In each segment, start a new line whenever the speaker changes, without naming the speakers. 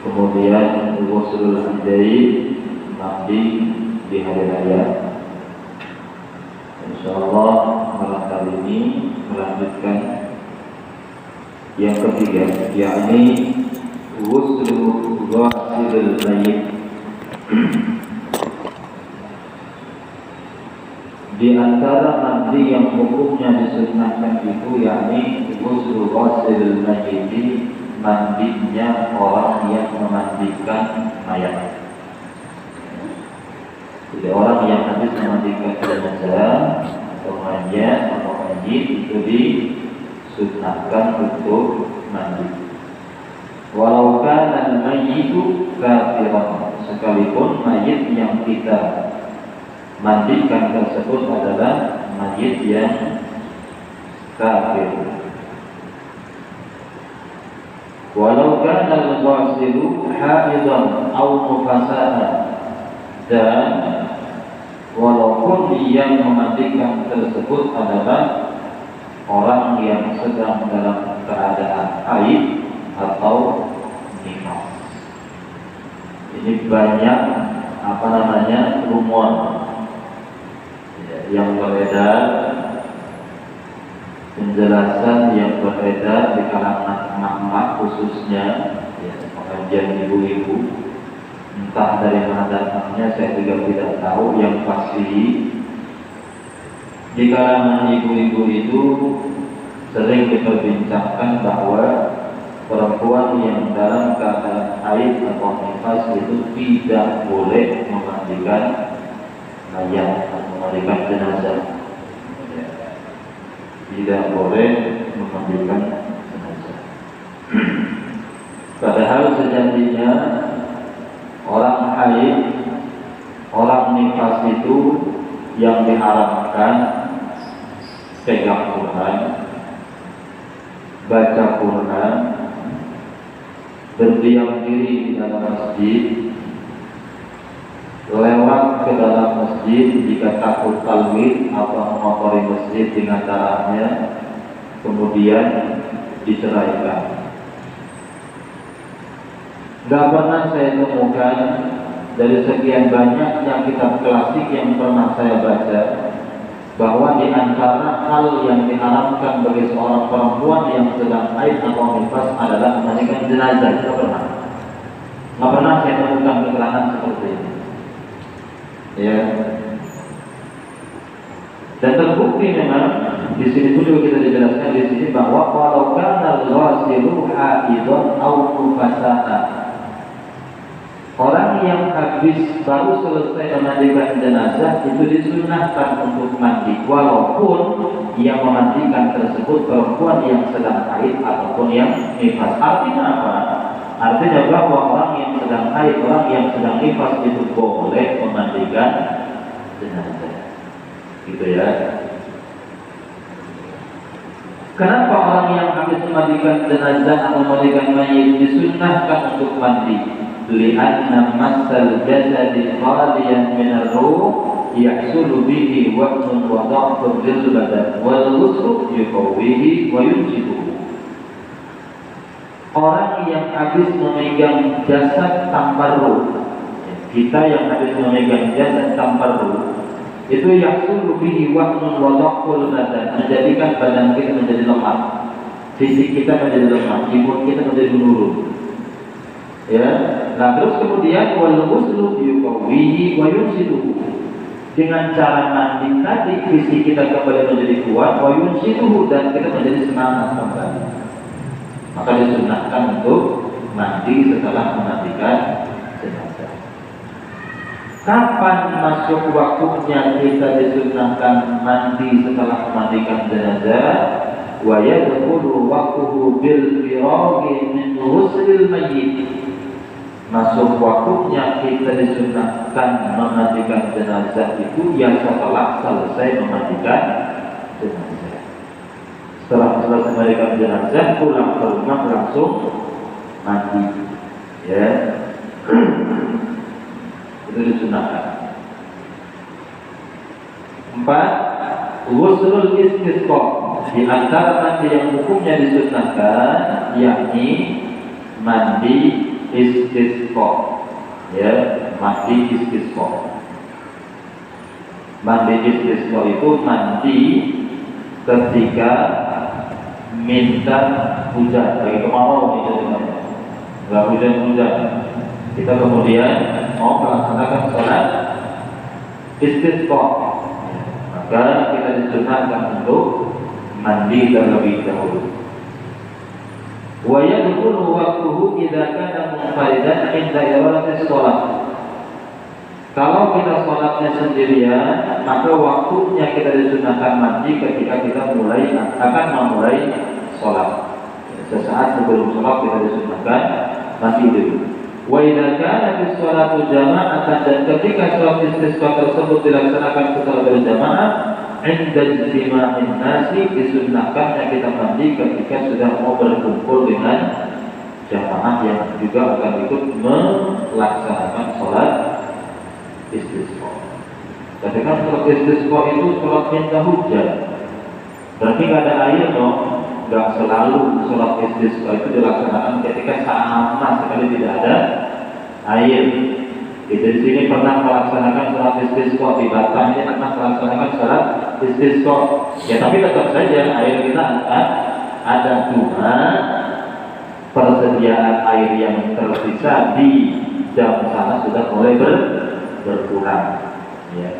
kemudian ghuslul hajain, mandi di hari raya. Insyaallah malam kali ini melanjutkan yang ketiga, yakni ghuslu ghasilil mayyit. Di antara mandi yang hukumnya disunahkan itu yakni ghuslu ghasilil mayyit, mandinya orang yang memandikan mayat. Jadi orang yang habis memandikan jenazah atau mayat atau mayit itu disunahkan untuk mandi. Walau kana al-mayyitu kafiran, sekalipun mayit yang kita mandikan tersebut adalah mayit yang kafir. Walau kana al-ghasilu haidan aw nufasaan, dan walaupun yang memandikan tersebut adalah orang yang sedang dalam keadaan haid atau nifas. Ini banyak rumor yang beredar, penjelasan yang beredar di kalangan emak-emak khususnya pengajian ibu-ibu. Entah dari mana datangnya saya juga tidak tahu. Yang pasti di kalangan ibu-ibu itu sering diperbincangkan bahwa perempuan yang dalam keadaan haid atau nifas itu tidak boleh memandikan mayat atau memandikan jenazah. Tidak boleh memandikan jenazah. Padahal sejatinya orang haid, orang nifas itu yang diharamkan pegang Quran, baca Quran, berdiam diri di dalam masjid, lewat ke dalam masjid jika takut talwid atau mengotori masjid dengan darahnya, kemudian diceraikan. Gak pernah saya temukan dari sekian banyak yang kitab klasik yang pernah saya baca bahwa di antara hal yang diharamkan bagi seorang perempuan yang sedang haid atau nifas adalah memandikan jenazah. Tidak pernah. Gak pernah saya temukan keterangan seperti ini. Ya. Dan terbukti memang di sini pun juga kita dijelaskan di sini bahwa walau kana al-ghasilu haidan aw nufasaan, orang yang habis baru selesai memandikan jenazah itu disunahkan untuk mandi, walaupun yang memandikan tersebut perempuan yang sedang haid ataupun yang nifas. Artinya apa? Artinya bahwa orang yang sedang haid, orang yang sedang nifas itu boleh memandikan jenazah. Gitu ya. Kenapa orang yang habis memandikan jenazah atau memandikan mayit disunahkan untuk mandi? Li'anna massal jasadi khaliyan min ar-ruh yahsulu bihi waqtun wa dha'fun lil badan wal ghuslu yuqawwihi wa yunjibuhu. Orang yang habis memegang jasad tanpa ruh, kita yang habis memegang jasad tanpa ruh, itu yahsulu bihi waqtun wa dha'fun badan, menjadikan badan kita menjadi lemah, fisik kita menjadi lemah, imun kita menjadi menurun. Ya, nah terus kemudian wal ghuslu yuqawwihi wa yunsiduhu. Dengan cara mandi tadi fisik kita kembali menjadi kuat, wa yunsiduhu, dan kita menjadi semangat kembali. Maka disunahkan untuk mandi setelah memandikan jenazah. Kapan masuk waktunya kita disunahkan mandi setelah memandikan jenazah? Wa yadkhulu waqtuhu bil firaghi min ghuslil mayyit. Masuk waktunya kita disunahkan memandikan jenazah itu yang setelah selesai memandikan jenazah. Setelah selesai memandikan jenazah, pulang ke rumah langsung mandi. Ya, itu disunahkan. 4. Ghuslul istisqa. Di antara mandi yang hukumnya disunahkan yakni mandi istisqa. Ya, mandi istisqa. Mandi istisqa itu mandi ketika minta hujan, lagi kemarau itu sebenarnya, nggak hujan-hujan. Kita kemudian mau melaksanakan sholat istisqa, maka kita disunahkan untuk mandi terlebih dahulu. Wa yadkhulu waqtuhu idza kana munfaridan inda iradatis shalah. Kalau kita sholatnya sendirian, maka waktunya kita disunahkan mandi ketika kita akan memulai sholat. Sesaat sebelum sholat kita disunahkan mandi dulu. Wa idza kana fi sholatu jama'atan, dan ketika sholat istisqa tersebut dilaksanakan secara berjamaah, inda ijtima'in nasi, disunahkannya kita mandi ketika sudah mau berkumpul dengan jamaah yang juga akan ikut melaksanakan sholat istisqa. Tapi kan sholat istisqa itu sholat minta hujan, berarti nggak ada air dong. Nggak selalu sholat istisqa itu dilaksanakan ketika sama sekali tidak ada air. Di sini pernah melaksanakan sholat istisqa, di Batam ini pernah melaksanakan sholat istisqa. Ya tapi tetap saja air kita ada, cuma persediaan air yang tersisa di jam sana sudah mulai berkurang. Ya.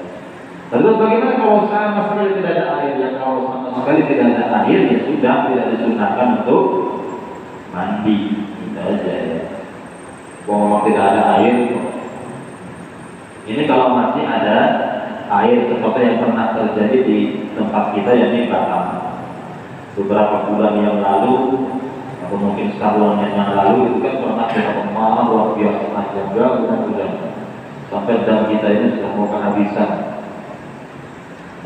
Lalu bagaimana kalau sama sekali tidak ada air? Ya kalau sama sekali tidak ada air, ya sudah tidak disunahkan untuk mandi. Itu aja ya. Kalau tidak ada air, ini kalau masih ada air seperti yang pernah terjadi di tempat kita, yakni Batam. Beberapa bulan yang lalu, atau mungkin setahun yang lalu, itu kan pernah kita kemarau luar biasa panjang hujan. Sampai dam kita ini sudah mau kehabisan.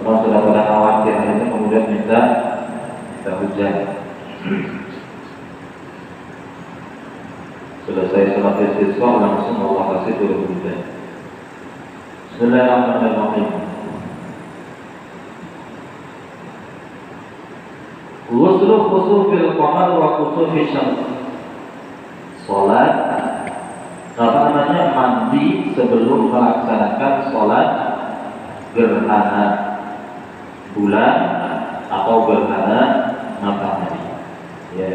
Orang sudah pada khawatir, akhirnya kemudian minta hujan. Selesai sholat istisqa, langsung Allah kasih turun hujan. Bismillahirrahmanirrahim. Ghuslu khusufil qamar wa khusufil syams. Sholat mandi sebelum melaksanakan sholat gerhana bulan atau gerhana matahari. Ya.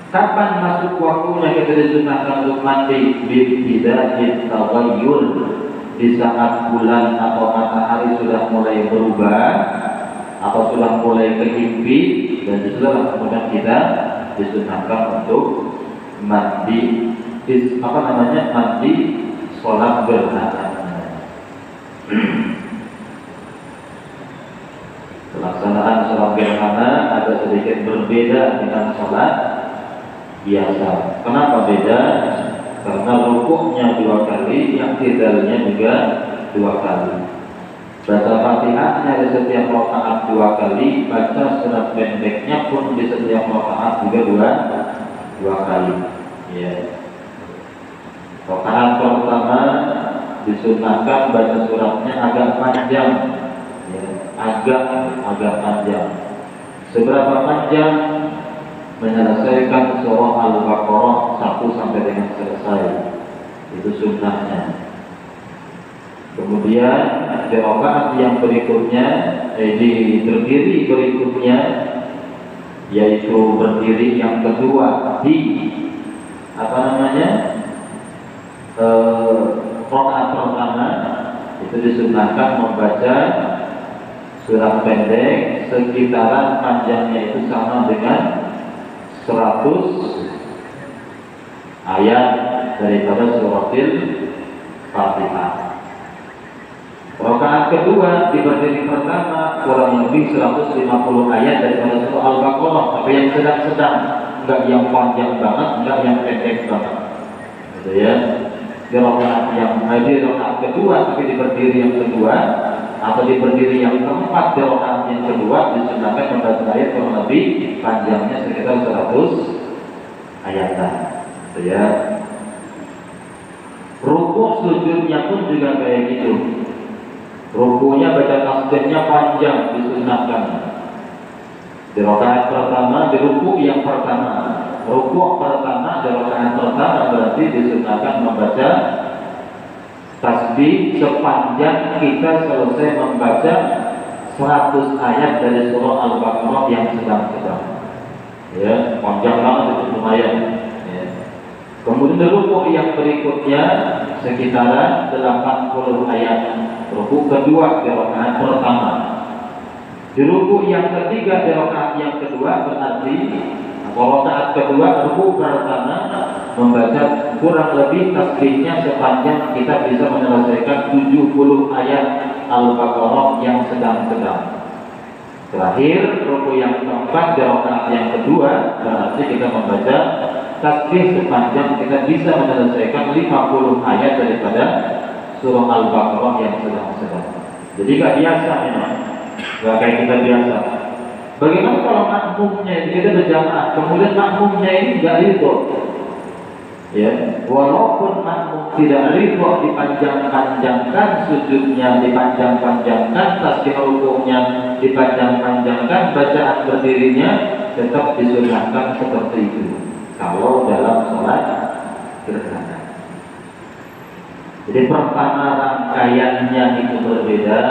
Kapan masuk waktunya kita disunahkan untuk mandi? Bibtida'i taghayyur, di saat bulan atau matahari sudah mulai berubah atau sudah mulai kehimpit, dan disitulah kemudian kita disunahkan untuk mandi mandi sholat gerhana. Pelaksanaan sholat gerhana ada sedikit berbeda dengan sholat biasa. Kenapa beda? Karena rukuknya 2 kali, yang tidalnya juga 2 kali. Baca Fatihahnya di setiap rakaat 2 kali, baca surat pendeknya pun di setiap rakaat juga 2 kali. Ya. Rakaat pertama disunahkan baca suratnya agak panjang, ya, agak panjang. Seberapa panjang? Menyelesaikan surah Al-Baqarah 1 sampai dengan selesai. Itu sunnahnya. Kemudian di rakaat yang berikutnya, di berdiri berikutnya, yaitu berdiri yang kedua di rakaat pertama, itu disunahkan membaca surat pendek sekitaran panjangnya itu sama dengan 100 ayat daripada suratil Fatihah. Rakaat kedua di berdiri pertama kurang lebih 150 ayat daripada surah Al-Baqarah, tapi yang sedang-sedang, enggak yang panjang banget, enggak yang pendek banget. Gitu ya. Di rakaat kedua, tapi di berdiri yang kedua atau di berdiri yang keempat, di rakaat yang kedua disunahkan membaca ayat kurang lebih panjangnya sekitar 100 ayatan. Gitu ya. Rukuk sujudnya pun juga kayak gitu. Rukunya baca tasbihnya panjang, disunahkan. Di rakaat pertama, di rukuk yang pertama. Rukuk pertama di rakaat pertama berarti disunahkan membaca tasbih sepanjang kita selesai membaca 100 ayat dari surah Al-Baqarah yang sedang-sedang. Ya, panjang banget itu lumayan. Ya. Kemudian di rukuk yang berikutnya sekitaran 80 ayat. Rukuk kedua di rakaat pertama. Di rukuk yang ketiga di rakaat yang kedua berarti rakaat kedua rukuk pertama membaca kurang lebih tasbihnya sepanjang kita bisa menyelesaikan 70 ayat Al-Baqarah yang sedang-sedang. Terakhir rukuk yang keempat di rakaat yang kedua berarti kita membaca tasbih sepanjang kita bisa menyelesaikan 50 ayat daripada surah Al-Baqarah yang sedang-sedang. Jadi gak biasa memang. Gak kayak kita biasa. Bagaimana kalau makmumnya kita berjamaah, kemudian makmumnya ini gak ridho, ya, walaupun makmum tidak ridho dipanjang-panjangkan sujudnya, dipanjang-panjangkan tasbih rukuknya, dipanjang-panjangkan bacaan berdirinya, tetap disunahkan seperti itu. Kalau dalam sholat gerhana. Jadi pertama rangkaiannya itu berbeda.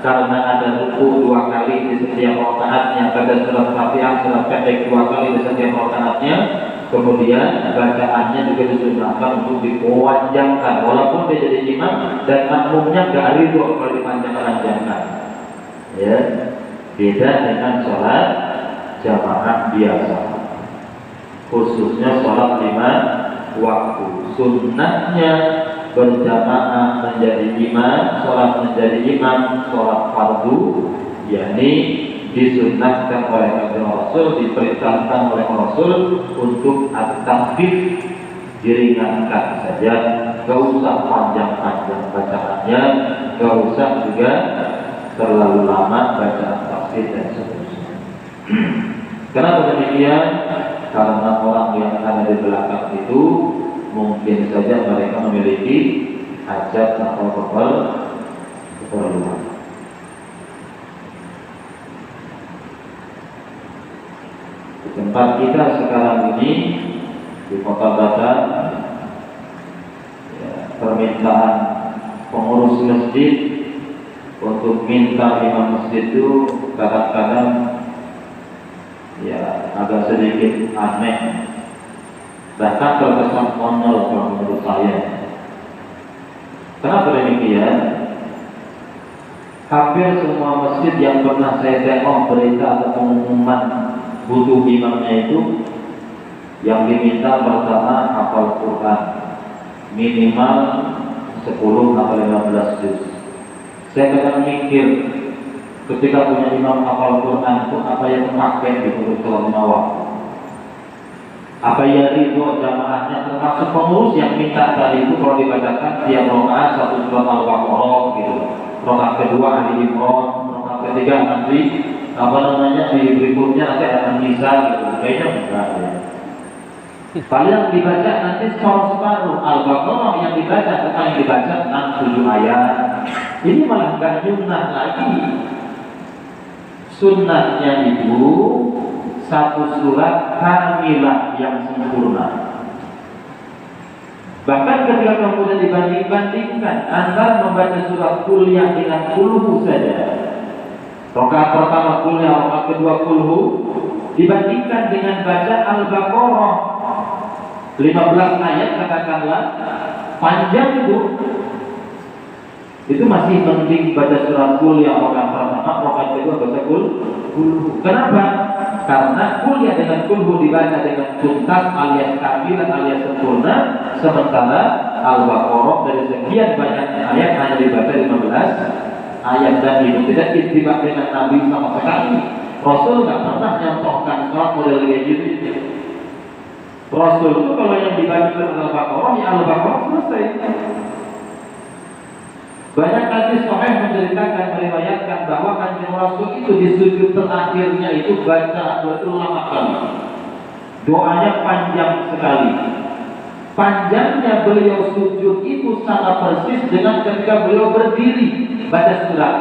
Karena ada ruku 2 kali di setiap rakaatnya, pada surat Fatihah surat pendek 2 kali di setiap rakaatnya, kemudian bacaannya juga disunahkan untuk dipanjangkan, walaupun dia jadi imam dan makmumnya gak ridho kalau dipanjang-panjangkan. Ya, beda dengan sholat jamaah biasa, khususnya sholat 5 waktu. Sunnahnya berjamaah menjadi imam, sholat menjadi imam, sholat fardu, yakni disunnahkan oleh Rasul, diperintahkan oleh Rasul untuk at-takhfif, diringankan saja, gak usah panjang-panjang bacaannya, gak usah juga terlalu lama bacaan takhfif dan seterusnya. Kenapa demikian? Karena orang yang ada di belakang itu mungkin saja mereka memiliki hajat atau keperluan. Di tempat kita sekarang ini di Kota Batam, ya, permintaan pengurus masjid untuk minta imam masjid itu kadang-kadang ya agak sedikit aneh, bahkan terkesan konyol kalau menurut saya. Kenapa demikian? Hampir semua masjid yang pernah saya tengok berita atau pengumuman butuh imamnya itu, yang diminta pertama hafal Quran minimal 10 atau 15 juz. Saya kadang mikir, ketika punya imam hafal Quran itu apa yang memakai di sholat 5 waktu? Apa ya ridho jamaahnya, termasuk pengurus yang minta tadi itu kalau dibacakan tiap rakaat 1 surat Al-Baqarah gitu, rakaat kedua Ali Imran, rakaat ketiga nanti di berikutnya nanti ada Nisa gitu, kayaknya enggak ya. Paling yang dibaca nanti separuh Al-Baqarah yang dibaca, tentang yang dibaca 6-7 ayat. Ini malah enggak sunnah lagi. Sunnahnya itu 1 surat kamilah yang sempurna. Bahkan ketika kemudian dibandingkan antara membaca surat kuliah dengan kulhu saja, rakaat pertama kuliah, rakaat kedua kulhu, dibandingkan dengan baca Al-Baqarah 15 ayat katakanlah, panjang itu masih mending baca surat kuliah rakaat pertama, rakaat kedua baca kulhu. Kenapa? Karena kuliah dengan kulhu dibaca dengan tuntas alias kamilah alias sempurna, sementara Al-Baqarah dari sekian banyak ayat hanya dibaca 15 ayat, dan itu tidak ittiba dengan Nabi sama sekali. Rasul nggak pernah nyontohkan sholat model kayak gitu. Rasul itu kalau yang dibaca Al-Baqarah, ya Al-Baqarah selesai. Banyak hadis sahih menceritakan, meriwayatkan bahwa Kanjeng Rasul itu di sujud terakhirnya itu baca berulang kali. Doanya panjang sekali. Panjangnya beliau sujud itu sama persis dengan ketika beliau berdiri baca surat.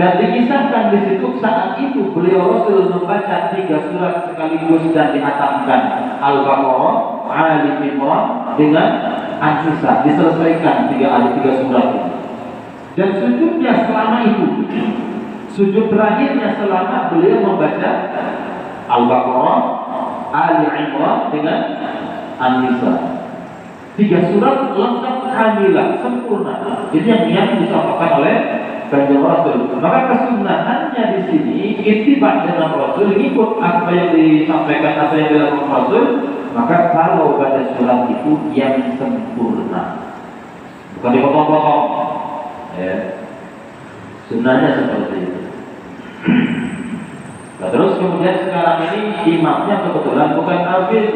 Dan dikisahkan di situ saat itu beliau Rasul membaca 3 surat sekaligus dan dihatamkan Al-Baqarah, Ali Imran dengan An-Nisa, diselesaikan 3 surat ini. Dan sujudnya selama itu, sujud terakhirnya selama beliau membaca Al-Baqarah, Ali Imran dengan An-Nisa. 3 surat lengkap kamilah, sempurna. Ini yang disampaikan oleh Kanjeng Rasul. Maka kesunahannya di sini ittiba dengan Rasul, ikut apa yang disampaikan, apa yang dilakukan Rasul. Maka kalau baca surat itu yang sempurna, bukan dipotong-potong. Ya. Sunnahnya seperti itu. Nah, terus kemudian sekarang ini imamnya kebetulan bukan hafid,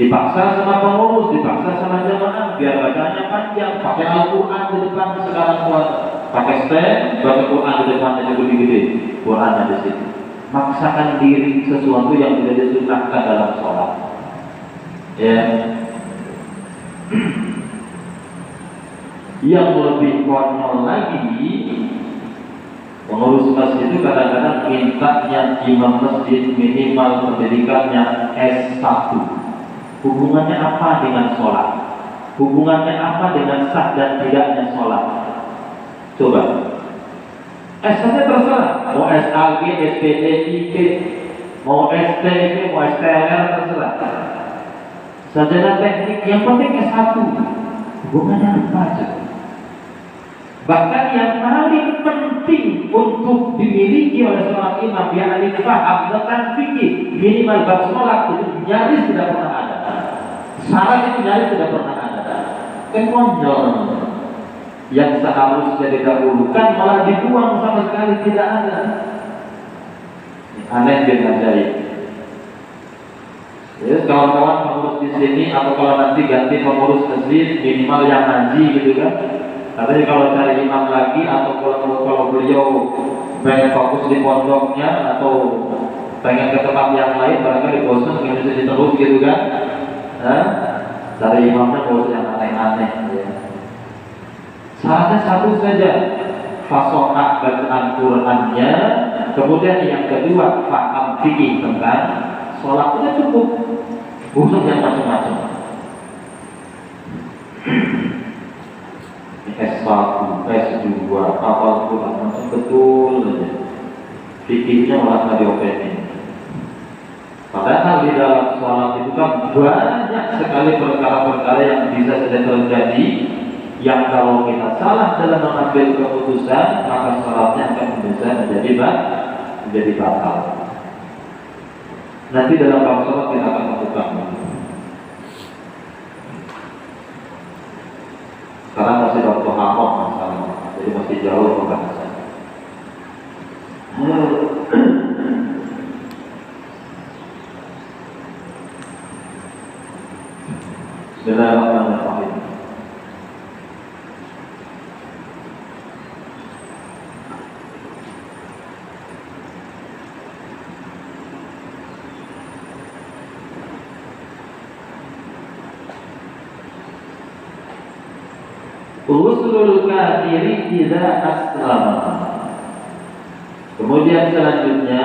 dipaksa sama pengurus, dipaksa sama jamaah biar bacanya panjang, pakai Al-Quran di depan. Sekarang buat pakai stand, baca Quran di depan aja gede-gede, Qurannya di situ. Maksakan diri sesuatu yang tidak disunahkan dalam sholat. Ya. Yang lebih konyol lagi, pengurus masjid itu kadang-kadang mintanya imam masjid minimal pendidikannya S1. Hubungannya apa dengan sholat? Hubungannya apa dengan sah dan tidaknya sholat? Coba. S saja terserah. Mau SAG, SPD, IP, mau STP, mau STLR, terserah. Sarjana teknik, yang penting S1. Hubungannya apa aja? Bahkan yang paling penting untuk dimiliki oleh seorang imam yang faham tentang fikih, minimal bab sholat itu nyaris tidak pernah ada. Syarat itu nyaris tidak pernah ada. Konyol. Yang seharusnya didahulukan malah dibuang sama sekali, tidak ada. Aneh dan ajaib. Ya, kawan-kawan pengurus di sini atau kalau nanti ganti pengurus masjid minimal yang ngaji gitu kan. Tapi kalau cari imam lagi atau kalau beliau pengen fokus di pondoknya atau pengen ke tempat yang lain, barangkali bosan ingin bisa diterus gitu kan. Cari imamnya bosan yang aneh-aneh. Ya. Syaratnya satu saja, fasohah bacaan Qurannya, kemudian yang kedua paham fikih tentang sholatnya cukup, bukan yang macam-macam. S1, S2, hafal Quran macam betul saja. Fikihnya malah tadi opening. Padahal di dalam sholat itu kan banyak sekali perkara-perkara yang bisa saja terjadi, yang kalau kita salah dalam mengambil keputusan, maka sholatnya akan bisa menjadi batal. Nanti dalam bab sholat kita akan lakukan. Sekarang masih waktu haram masalahnya, jadi masih jauh pembahasan. Bismillahirrahmanirrahim. Usulul kafiri idza aslama. Kemudian selanjutnya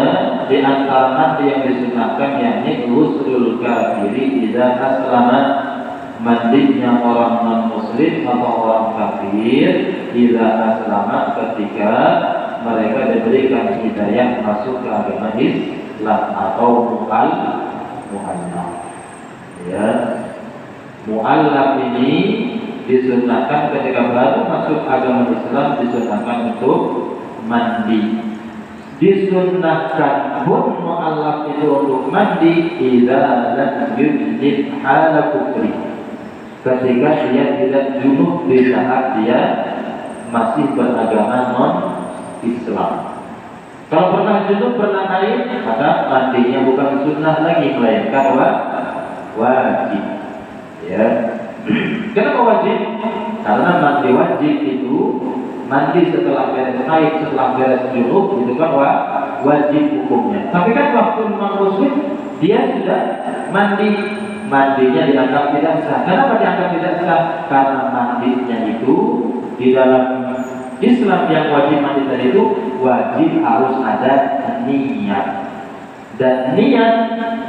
di antara nanti yang disunahkan yakni usulul kafiri idza aslama, mandinya orang non muslim atau orang kafir idza aslama ketika mereka diberikan hidayah masuk ke agama Islam atau mu'allaf. Ya. Mu'allaf ini disunahkan ketika baru masuk agama Islam, disunahkan untuk mandi. Disunahkan pun mu'allaf itu untuk mandi idza lam yujid hala kufri, ketika dia tidak junub di saat dia masih beragama non Islam. Kalau pernah junub, pernah haid, maka mandinya bukan sunnah lagi, melainkan wajib. Ya. Kenapa wajib? Karena mandi wajib itu mandi setelah beres haid, setelah beres junub, itu kan wajib hukumnya. Tapi kan waktu non-muslim dia sudah mandinya dianggap tidak sah. Kenapa dianggap tidak sah? Karena mandinya itu di dalam Islam yang wajib mandi tadi itu wajib harus ada niat, dan niat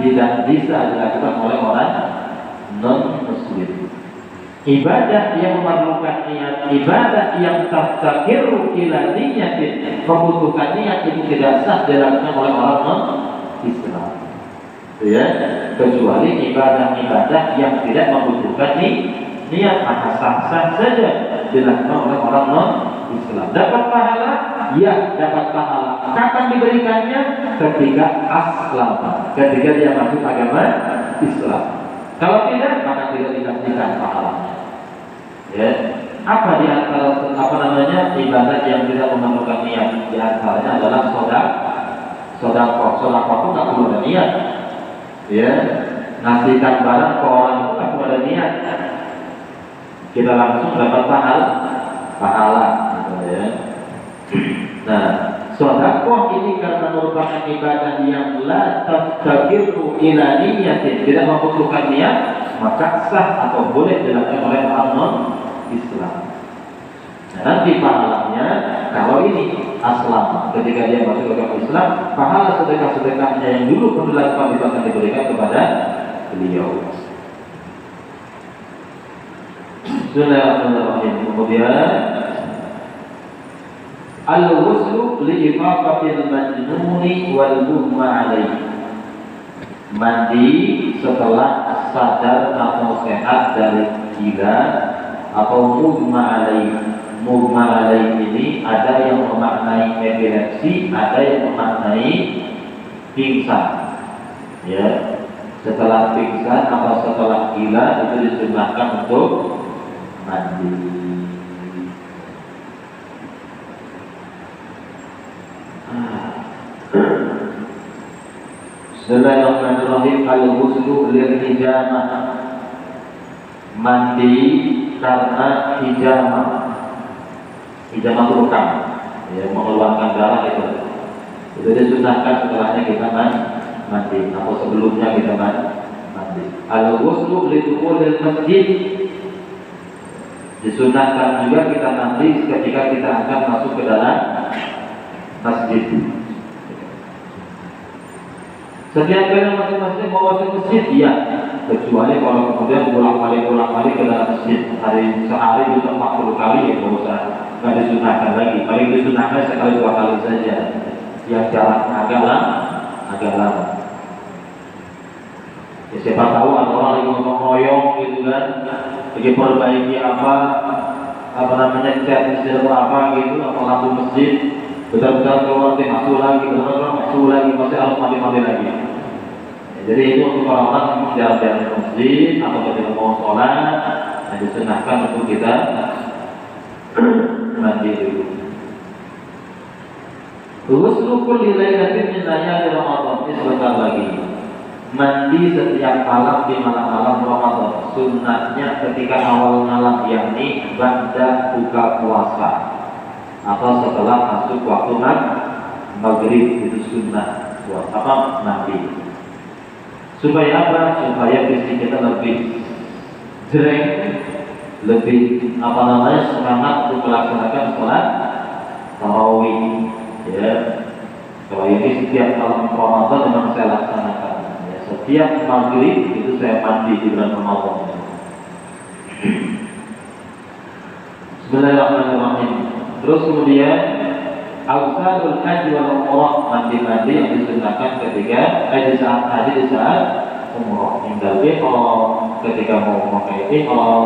tidak bisa dilakukan oleh orang non muslim. Ibadah yang memerlukan niat, ibadah yang taftakiru ila niyatin, membutuhkan niat, itu tidak sah dilakukan oleh orang non Islam. Ya, kecuali ibadah-ibadah yang tidak membutuhkan niat, maka sah-sah saja dilakukan oleh orang non Islam. Dapat pahala? Ya, dapat pahala. Kapan diberikannya? Ketika aslam, ketika dia masuk agama Islam. Kalau tidak, maka tidak dikasihkan pahalanya. Ya, apa di antara ibadah yang tidak memerlukan niat? Di antaranya adalah sodakoh itu tak perlu ada niat. Ya, ngasihkan barang ke orang itu tak perlu ada niat. Kita langsung dapat pahala, gitu ya. Nah, sedekah ini karena merupakan ibadah yang la taftakiru ila niyatin, tidak membutuhkan niat, maka sah atau boleh dilakukan oleh orang non Islam. Nah, nanti pahalanya kalau ini aslam, ketika dia masuk ke agama Islam, pahala sedekah-sedekahnya yang dulu pernah dilakukan itu akan diberikan kepada beliau. Bismillahirrahmanirrahim. Kemudian al-ghuslu li ifaqatil majnuni wal mughma alaihi. Mandi setelah sadar atau sehat dari gila atau mughma alaihi. Mughma alaihi ini ada yang memaknai epilepsi, ada yang memaknai pingsan. Ya, setelah pingsan atau setelah gila itu disunahkan untuk mandi. Bismillahirrahmanirrahim. Al-ghuslu lil-hijamah, mandi karena hijamah. Hijamah itu bekam, ya, mengeluarkan darah itu disunahkan setelahnya kita mandi atau sebelumnya kita mandi. Al-ghuslu lidukhulil masjid, disunahkan juga kita mandi ketika kita akan masuk ke dalam masjid. Setiap kali masuk masjid, mau masuk masjid, iya, kecuali kalau kemudian pulang-balik ke dalam masjid sehari bisa 40 kali, ya nggak disunahkan lagi. Paling disunahkan sekali 2 kali saja, yang jaraknya agak lama. Ya, siapa tahu ada orang lagi ngomong-ngoyong gitu kan, lagi perbaiki cat masjid atau apa gitu, atau lampu masjid, betul-betul keluar masuk lagi, masih harus mandi lagi. Ya, jadi itu untuk orang-orang yang jarang-jarang ke masjid atau ketika mau sholat, yang disunahkan untuk kita mandi dulu. Ghuslu kulli lailatin min layali Ramadan, ini sebentar lagi. Mandi setiap malam di malam-malam Ramadan, sunnahnya ketika awal malam, yakni ba'da buka puasa atau setelah masuk waktu maghrib, itu sunnah buat mandi. Supaya apa? Supaya fisik kita lebih jereng, lebih semangat untuk melaksanakan sholat tarawih. Ya, kalau ini setiap malam Ramadan memang saya laksanakan. Ya, setiap maghrib itu saya mandi di bulan Ramadan. Bismillahirrahmanirrahim. Terus kemudian awsadul haji wal umrah, mandi yang disunahkan ketika di saat haji, di saat umrah. Indal ihram, ketika mau memakai ihram,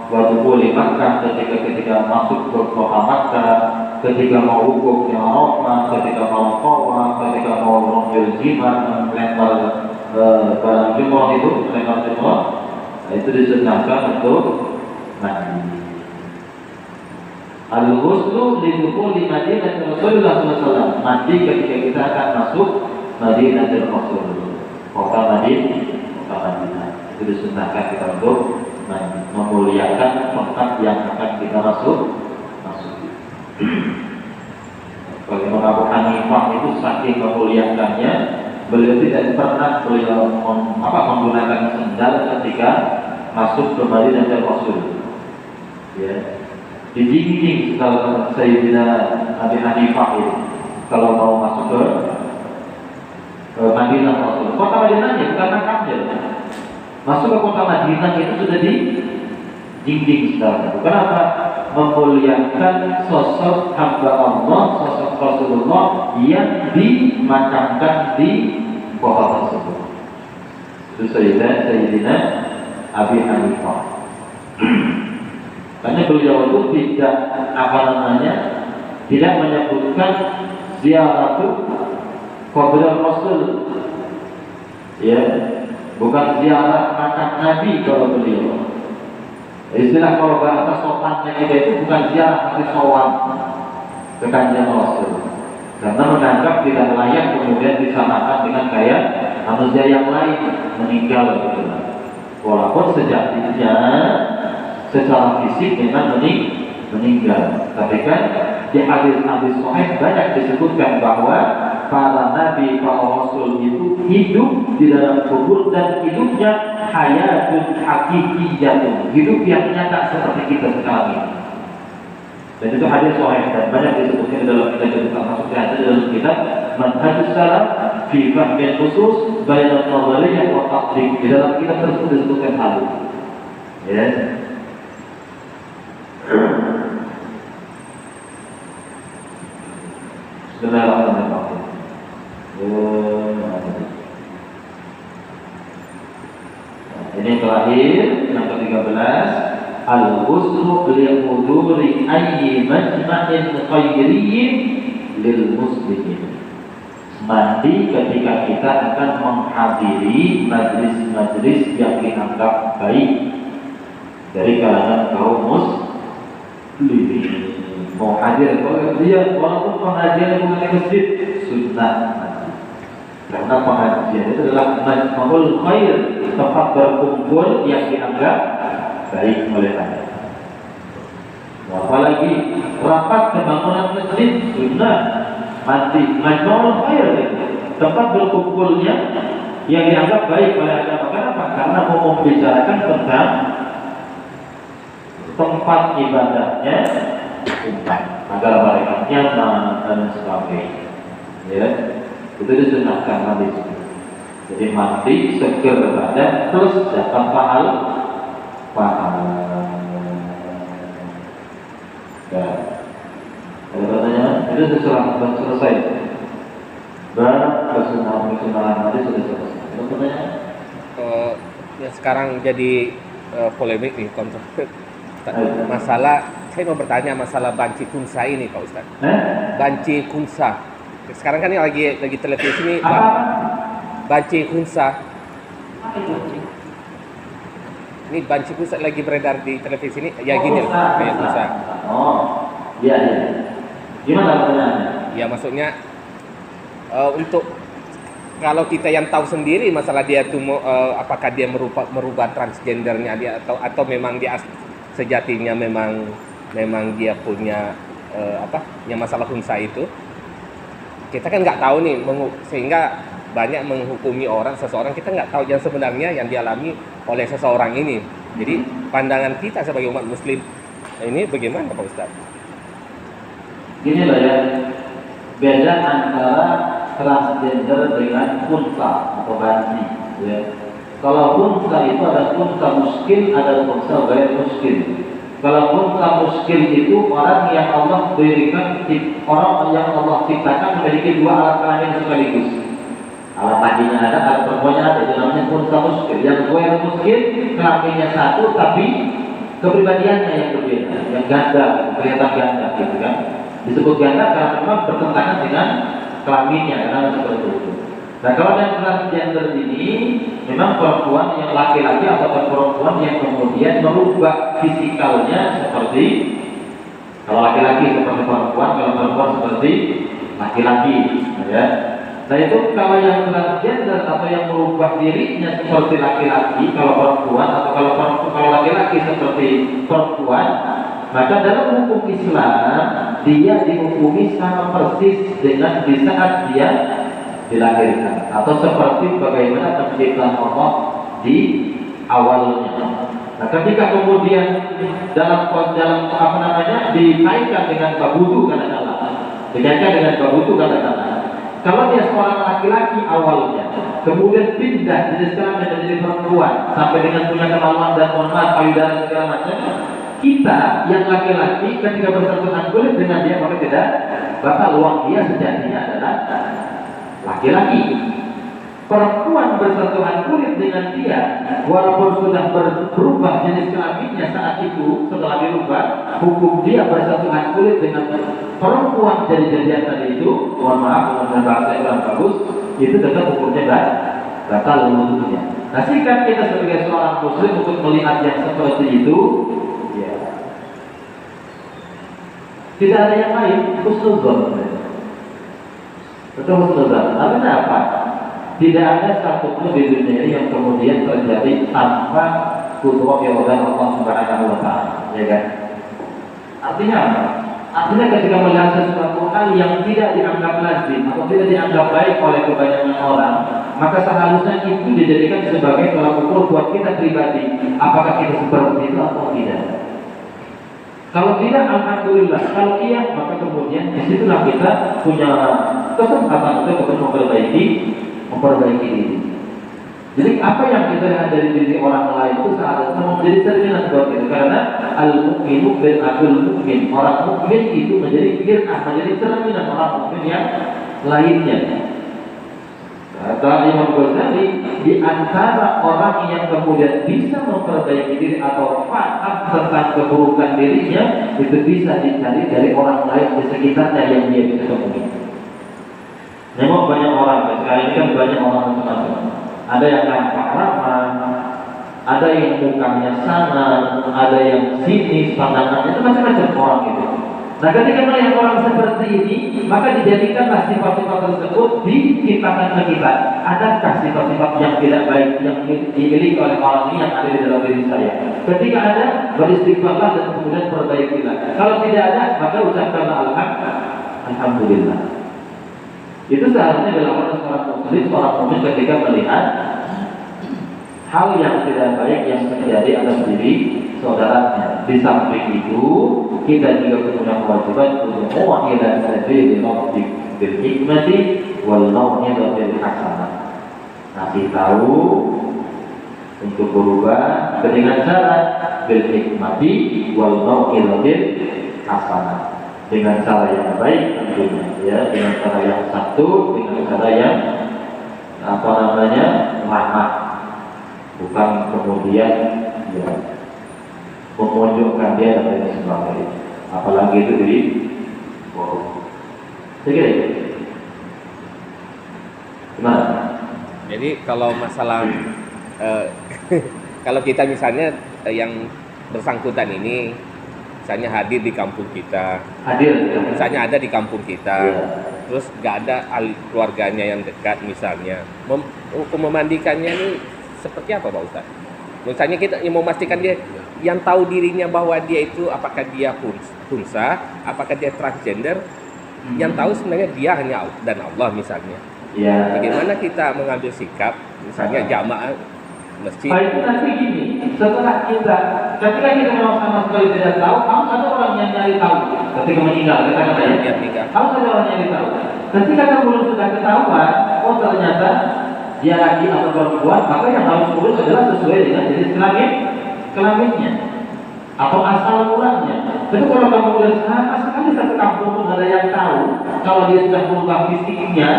wa dukhuli Makkah, ketika masuk ke kota Makkah, ketika mau wukuf di Arafah, ketika mau tawaf, ketika mau ramyul jimar, melempar barang jumrah itu, itu disunahkan untuk mandi. Al-ghuslu lidukhuli Madinah Rasulullah SAW, mandi ketika kita akan masuk Madinah Rasul, kota Madinah. Itu disunahkan kita untuk mandi, memuliakan tempat yang akan kita masuk. Bagaimana Abu Hanifah itu saking memuliakannya, beliau tidak pernah menggunakan sendal ketika masuk ke Madinah Rasul. Ya. dijingjing kalau Sayyidina Abi Hanifah ini kalau mau masuk ke Madinah Rasul. Kota Madinahnya bukan makamnya. Masuk ke kota Madinah itu sudah dijingjing saudara. Kenapa? Memuliakan sosok hamba Allah, sosok Rasulullah yang dimakamkan di kota tersebut. Itu Sayyidina Abi Hanifah. Karena beliau itu tidak tidak menyebutkan ziarah kubur Rasul, ya, bukan ziarah makam Nabi kalau beliau. Istilah kalau bahasa sopannya itu bukan ziarah tapi sowan ke Kanjeng Rasul, karena menganggap tidak layak kemudian disamakan dengan kayak manusia yang lain meninggal gitu. Walaupun sejatinya secara fisik memang meninggal, tapi kan di hadis-hadis sahih banyak disebutkan bahwa para nabi, para rasul itu hidup di dalam kubur dan hidupnya hayatun hakikiyatun, hidup yang nyata seperti kita sekarang ini. Dan itu hadis sahih dan banyak disebutkan dalam kitab termasuk dalam kitab Manhajus Salaf fi Fahmil Khusus Bayan Al-Nawariyah wa Taqdik. Di dalam kitab tersebut disebutkan hal itu. Ya. Bismillahirrahmanirrahim. Ini terakhir yang ke-13, al-ghuslu li-huduri ayyi majma'in khairiyyin lil muslimin. Mandi ketika kita akan menghadiri majlis-majlis yang dianggap baik dari kalangan kaum muslimin. Mau hadir kalau dia walaupun pengajian bukan di masjid, sunnah mandi. Karena pengajian itu adalah majma'ul khair, tempat berkumpul yang dianggap baik oleh Anda. Apalagi rapat pembangunan masjid, sunnah mandi. Majma'ul khair itu tempat berkumpulnya yang dianggap baik oleh Anda. Kenapa? Karena mau membicarakan tentang tempat ibadahnya umat agar mereka nyaman dan sebagainya. Ya, itu disunahkan mandi. Jadi mandi seger badan terus dapat pahala. Ya. Ada pertanyaan? Itu sudah selesai. Kesunahan mandi sudah selesai. Ada pertanyaan?
Ya sekarang jadi polemik nih, kontroversi. Masalah, saya mau bertanya masalah banci kunsa ini Pak Ustaz. Banci kunsa. Sekarang kan ini lagi televisi ini. Banci kunsa. Ini banci kunsa lagi beredar di televisi ini. Ya gini loh, kayak kunsa.
Oh, iya. Gimana pertanyaannya?
Ya maksudnya untuk kalau kita yang tahu sendiri masalah dia tuh apakah dia merubah transgendernya dia atau memang dia sejatinya memang dia punya yang masalah kunsa itu, kita kan nggak tahu nih, sehingga banyak menghukumi seseorang kita nggak tahu yang sebenarnya yang dialami oleh seseorang ini. Jadi pandangan kita sebagai umat muslim ini bagaimana Pak Ustaz?
Gini lah ya, beda antara transgender dengan kunsa atau banci. Ya. Kalau kunsa itu ada kunsa muskil, ada kunsa ghair muskil. Kalau kunsa muskil itu orang yang Allah berikan, orang yang Allah ciptakan memiliki dua alat kelamin sekaligus. Alat lakinya ada, alat perempuannya ada, itu namanya kunsa muskil. Yang ghair muskil kelaminnya satu tapi kepribadiannya yang berbeda, yang ganda, kelihatan ganda, gitu kan? Disebut ganda karena memang bertentangan dengan kelaminnya, karena seperti itu. Nah, kalau yang transgender ini memang perempuan yang laki-laki atau perempuan yang kemudian merubah fisikalnya seperti kalau laki-laki seperti perempuan, kalau perempuan seperti laki-laki, ya. Nah itu kalau yang transgender atau yang merubah dirinya seperti laki-laki kalau perempuan atau kalau laki-laki seperti perempuan, maka dalam hukum Islam dia dihukumi sama persis dengan di saat dia dilahirkan atau seperti bagaimana penciptaan Allah di awalnya. Nah, ketika kemudian dalam apa namanya dikaitkan dengan babutu katakanlah, dikaitkan dengan babutu katakanlah, kalau dia seorang laki-laki awalnya, kemudian pindah jenis kelamin menjadi perempuan sampai dengan punya kemaluan dan hormat payudara segala macam, kita yang laki-laki ketika bersentuhan kulit dengan dia maka tidak bakal uang dia sejatinya adalah laki-laki. Perempuan bersentuhan kulit dengan dia walaupun sudah berubah jenis kelaminnya saat itu, setelah dirubah hukum dia bersentuhan kulit dengan perempuan jadi-jadian tadi itu, mohon maaf dengan bahasa yang bagus, itu tetap hukumnya batal wudhunya. Nah, sikap kita sebagai seorang muslim untuk melihat yang seperti itu, ya, tidak ada yang lain, husnuzon. Betul husnuzon. Artinya apa? Tidak ada satupun di dunia ini yang kemudian terjadi tanpa kudroh oleh Allah Subhanahu wa Ta'ala, ya kan? Artinya apa? Artinya ketika melihat sesuatu hal yang tidak dianggap lazim atau tidak dianggap baik oleh kebanyakan orang, maka seharusnya itu dijadikan sebagai tolak ukur buat kita pribadi. Apakah kita seperti itu atau tidak? Kalau tidak, alhamdulillah. Kalau iya, maka kemudian disitulah kita punya kesempatan untuk memperbaiki diri. Jadi apa yang kita lihat dari diri orang lain itu seharusnya menjadi cerminan buat kita. Karena al-mu'minu bil akil mu'min, orang mukmin itu menjadi menjadi cerminan orang mukmin yang lainnya. Kata Imam Ghazali, di antara orang yang kemudian bisa memperbaiki diri atau paham tentang keburukan dirinya, itu bisa dicari dari orang lain di sekitarnya yang dia bisa temui. Memang banyak orang, sekarang ini kan banyak orang macam-macam. Ada yang nampak ramah, ada yang mukanya sangar, ada yang sinis, pandangannya itu macam-macam orang itu. Nah, ketika melihat orang seperti ini, maka dijadikanlah sifat-sifat tersebut diciptakan ke kita. Adakah sifat-sifat yang tidak baik yang dimiliki oleh orang ini yang ada di dalam diri saya? Ketika ada, beristighfarlah dan kemudian perbaikilah. Kalau tidak ada, maka ucapkanlah alhamdulillah. Itu seharusnya dilakukan seorang muslim, seorang mukmin ketika melihat hal yang tidak baik yang terjadi atas diri saudaranya. Di samping itu, kita juga punya kewajiban untuk ila sabili rabbik bil hikmati wal mau'izatil hasanah. Ngasih tahu untuk berubah dengan cara bil hikmati wal mau'izatil hasanah. Dengan cara yang baik tentunya, ya, dengan cara yang satu, dengan cara yang ramah, bukan kemudian ya memojokkan dia dan lain sebagainya. Apalagi itu di forum. Segera itu. Gimana?
Jadi kalau masalah kalau kita misalnya yang bersangkutan ini misalnya hadir di kampung kita, misalnya ada di kampung kita, terus nggak ada keluarganya yang dekat misalnya, hukum memandikannya ini seperti apa Pak Ustaz? Misalnya kita yang memastikan dia yang tahu dirinya bahwa dia itu apakah dia unsa, apakah dia transgender, yang tahu sebenarnya dia hanya dan Allah misalnya.
Ya.
Bagaimana kita mengambil sikap, misalnya jamaah masjid?
Itu nanti gini, setelah ketika kita memang sama sekali tidak tahu, harus ada orang yang nyari tahu. Ketika meninggal, kita katakan harus ada orang yang nyari tahu. Ketika kemudian sudah ketahuan, oh ternyata dia laki atau perempuan, maka yang harus urus adalah sesuai dengan jenis kelaminnya atau asal mulanya. Tapi kalau kamu udah sama sekali satu kampung pun ada yang tahu kalau dia sudah berubah fisiknya,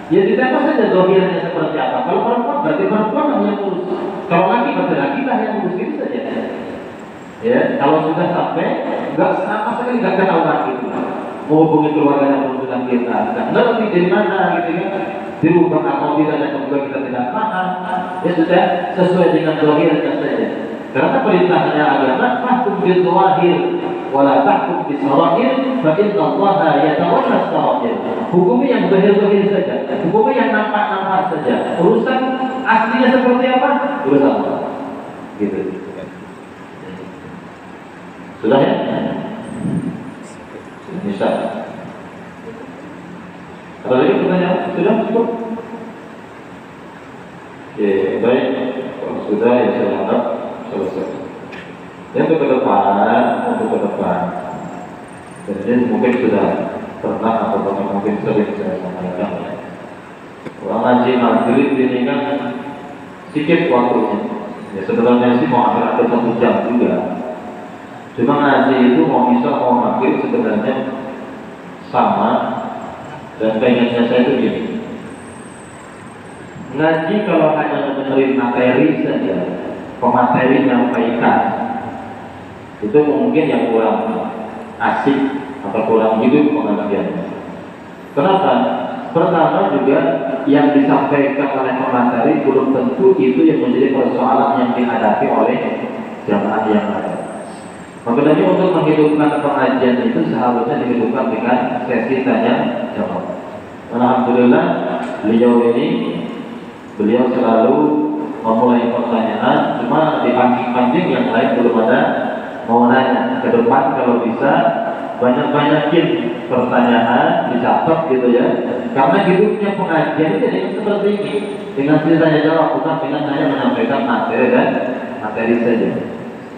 ya ditanya saja dohirnya seperti apa. Kalau perempuan berarti perempuan yang urus. Kalau laki berarti laki lah yang urus, itu saja. Ya, kalau sudah sampai nggak sama sekali nggak ketahuan gitu, mau hubungi keluarganya pun sudah kita nggak ngerti dari mana gitu ya, dirubah atau tidak dan juga kita tidak paham. Ya sudah, sesuai dengan dohirnya saja. Karena perintahnya agama tahkum bil zawahir wala tahkum bis sarair fa inna Allah yatawalla sarair. Hukumnya yang zahir-zahir saja, hukumnya yang nampak-nampak saja. Urusan aslinya seperti apa? Urusan Allah. Gitu. Sudah ya? Bisa. Ada lagi pertanyaan? Sudah cukup? Oke, baik. Kalau sudah ya saya anggap selesai. Ya untuk ke depan. Jadi mungkin sudah pernah atau mungkin sering saya sampaikan ya. Kalau ngaji maghrib ini kan sedikit waktunya. Ya sebenarnya sih mau ada 1 jam juga. Cuma ngaji itu mau misal mau maghrib sebenarnya sama. Dan pengennya saya itu gini. Ngaji kalau hanya mendengarin materi saja, pemateri menyampaikan, itu mungkin yang kurang asik atau kurang hidup pengajiannya. Kenapa? Pertama juga yang disampaikan oleh pemateri belum tentu itu yang menjadi persoalan yang dihadapi oleh jamaah yang ada. Makanya untuk menghidupkan pengajian itu seharusnya dihidupkan dengan sesi tanya jawab. Alhamdulillah beliau selalu memulai pertanyaan, cuma di pancing-pancing yang lain belum ada mau nanya. Ke depan kalau bisa banyak-banyakin pertanyaan dicatat gitu ya. Karena hidupnya pengajian itu dengan seperti ini, dengan tanya jawab, bukan dengan hanya menyampaikan materi dan materi saja.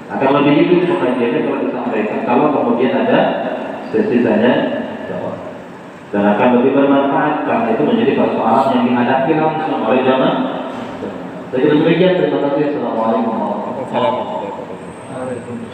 Akan lebih hidup pengajiannya kalau disampaikan, kalau kemudian ada sesi tanya jawab, dan akan lebih bermanfaat karena itu menjadi persoalan yang dihadapi langsung oleh jamaah. Saya kira demikian. Terima kasih. Assalamualaikum warahmatullahi wabarakatuh.